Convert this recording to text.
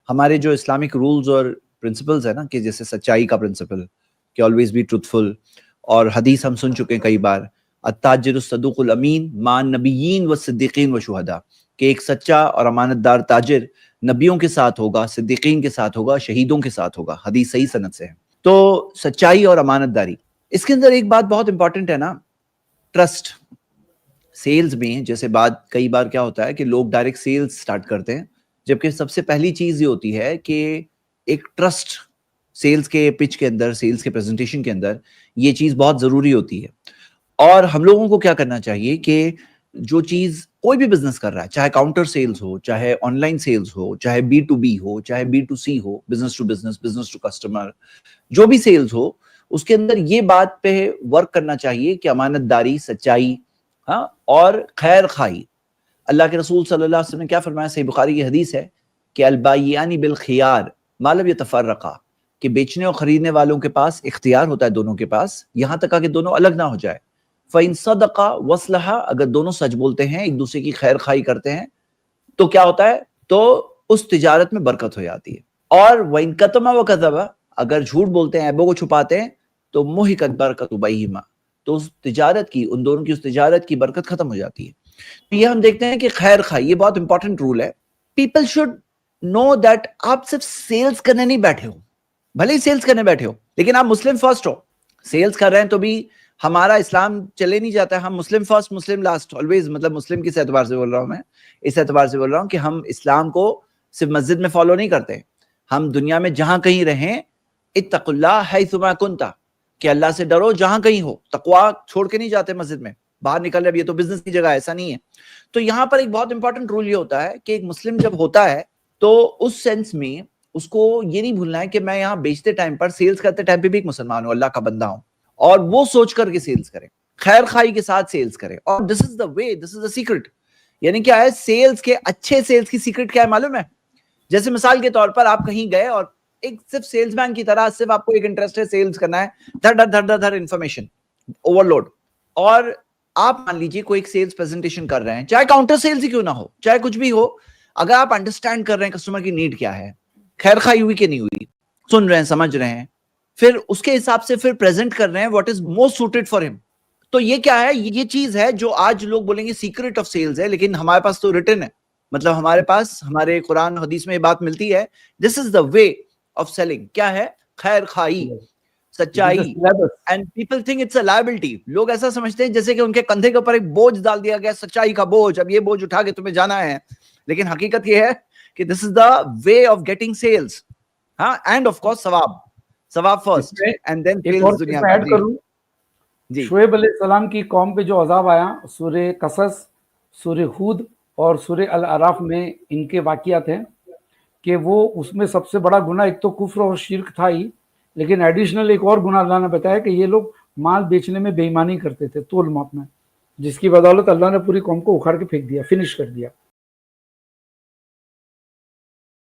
ہمارے جو Islamic rules اور پرنسپلز ہیں نا کہ جیسے سچائی کا پرنسپل کہ آلویز بی ٹروتھفل، اور حدیث ہم سن چکے ہیں کئی بار، التاجر الصدوق الامین مع النبیین والصدیقین والشہداء، کہ ایک سچا اور امانت دار تاجر نبیوں کے ساتھ ہوگا، صدیقین کے ساتھ ہوگا، شہیدوں کے ساتھ ہوگا. حدیث صحیح سند سے ہے. تو سچائی اور امانت داری، اس کے اندر ایک بات بہت امپورٹنٹ ہے نا، ٹرسٹ. سیلز میں جیسے بات کئی بار کیا ہوتا ہے کہ لوگ ڈائریکٹ سیلز سٹارٹ کرتے ہیں، جبکہ سب سے پہلی چیز یہ ہوتی ہے کہ ایک ٹرسٹ سیلز کے پچ کے اندر، سیلز کے پریزنٹیشن کے اندر یہ چیز بہت ضروری ہوتی ہے. اور ہم لوگوں کو کیا کرنا چاہیے کہ جو چیز کوئی بھی بزنس کر رہا ہے، چاہے کاؤنٹر سیلز ہو، چاہے آن لائن سیلز ہو، چاہے B2B ہو، چاہے B2C ہو، business to business, business to customer, جو بھی سیلز ہو، اس کے اندر یہ بات پہ ورک کرنا چاہیے کہ امانت داری، سچائی، ہاں، اور خیر خواہی. اللہ کے رسول صلی اللہ علیہ وسلم نے کیا فرمایا؟ صحیح بخاری کی حدیث ہے کہ البائیان بالخیار ما لم یتفرقا، کہ بیچنے اور خریدنے والوں کے پاس اختیار ہوتا ہے دونوں کے پاس، یہاں تک کہ دونوں الگ نہ ہو جائے. فَإِن صَدَقَا وَأَصْلَحَا، اگر دونوں سچ بولتے ہیں، ایک دوسرے کی خیر خواہی کرتے ہیں، تو کیا ہوتا ہے؟ تو اس تجارت میں برکت ہو جاتی ہے. اور وَإِن كَتَمَا وَكَذَبَا، اگر جھوٹ بولتے ہیں، عیبوں کو چھپاتے ہیں، تو مُحِقَتْ بَرَکَتُ بَيْنِهِمَا، تو اس تجارت کی، ان دونوں کی اس تجارت کی برکت ختم ہو جاتی ہے. یہ ہم دیکھتے ہیں کہ خیر خواہی یہ بہت امپورٹنٹ رول ہے. پیپل شوڈ نو دیٹ آپ صرف سیلز کرنے نہیں بیٹھے ہو، بھلے ہی سیلز کرنے بیٹھے ہو لیکن آپ مسلم فرسٹ ہو. سیلز کر رہے ہیں تو بھی ہمارا اسلام چلے نہیں جاتا ہے، ہم مسلم فرسٹ مسلم لاسٹ آلویز. مطلب مسلم کس اعتبار سے بول رہا ہوں میں؟ اس اعتبار سے بول رہا ہوں کہ ہم اسلام کو صرف مسجد میں فالو نہیں کرتے، ہم دنیا میں جہاں کہیں رہیں، اتقوا اللہ حیثما کنتا، کہ اللہ سے ڈرو جہاں کہیں ہو. تقوا چھوڑ کے نہیں جاتے مسجد میں، باہر نکل رہے، اب یہ تو بزنس کی جگہ ہے، ایسا نہیں ہے. تو یہاں پر ایک بہت امپورٹنٹ رول یہ ہوتا ہے کہ ایک مسلم جب ہوتا ہے تو اس سینس میں اس کو یہ نہیں بھولنا ہے کہ میں یہاں بیچتے ٹائم پر، سیلز کرتے ٹائم پہ بھی ایک مسلمان ہوں، اللہ کا بندہ ہوں، اور وہ سوچ کر کے سیلز کریں، خیر خواہی کے ساتھ سیلز کریں. اور دس از دا وے، دس از دا سیکرٹ. یعنی کیا ہے سیلز کے، اچھے سیلز کی سیکرٹ کیا ہے معلوم ہے؟ جیسے مثال کے طور پر آپ کہیں گئے اور ایک صرف سیلز مین کی طرح صرف آپ کو ایک انٹرسٹ ہے سیلز کرنا ہے، دھر دھر دھر دھر دھر انفارمیشن اوور لوڈ. اور آپ مان لیجیے کوئی ایک سیلز پریزنٹیشن کر رہے ہیں، چاہے کاؤنٹر سیلز ہی کیوں نہ ہو، چاہے کچھ بھی ہو، اگر آپ انڈرسٹینڈ کر رہے ہیں کسٹمر کی نیڈ کیا ہے، خیر خواہی ہوئی کہ نہیں ہوئی، سن رہے ہیں، سمجھ رہے ہیں، پھر اس کے حساب سے پھر پریزنٹ کر رہے ہیں what is most suited for ہم. تو یہ کیا ہے؟ یہ چیز ہے جو آج لوگ بولیں گے سیکرٹ آف سیلز ہے، لیکن ہمارے پاس تو ریٹن ہے. مطلب ہمارے پاس ہمارے قرآن حدیث میں یہ بات ملتی ہے، دس از دا وے آف سیلنگ. کیا ہے؟ خیر خواہی، سچائی. And people think it's a liability. لوگ ایسا سمجھتے ہیں جیسے کہ ان کے کندھے کے اوپر ایک بوجھ ڈال دیا گیا، سچائی کا بوجھ، اب یہ بوجھ اٹھا کے تمہیں جانا ہے. لیکن حقیقت یہ ہے کہ دس از دا وے آف گیٹنگ سیلز. ہاں، اینڈ آف کورس ثواب فرسٹ اینڈ دین سیلز دنیا میں. ایڈ کروں، شعیب علیہ السلام کی قوم پہ جو عذاب آیا، سورہ قصص، سورہ ہود اور سورہ الاعراف میں ان کے واقعات ہیں کہ وہ اس میں سب سے بڑا گناہ ایک تو کفر اور شرک تھا ہی، لیکن ایڈیشنل ایک اور گناہ اللہ نے بتایا کہ یہ لوگ مال بیچنے میں بے ایمانی کرتے تھے، تول ماپ میں، جس کی بدولت اللہ نے پوری قوم کو اکھاڑ کے پھینک دیا، فنش کر دیا.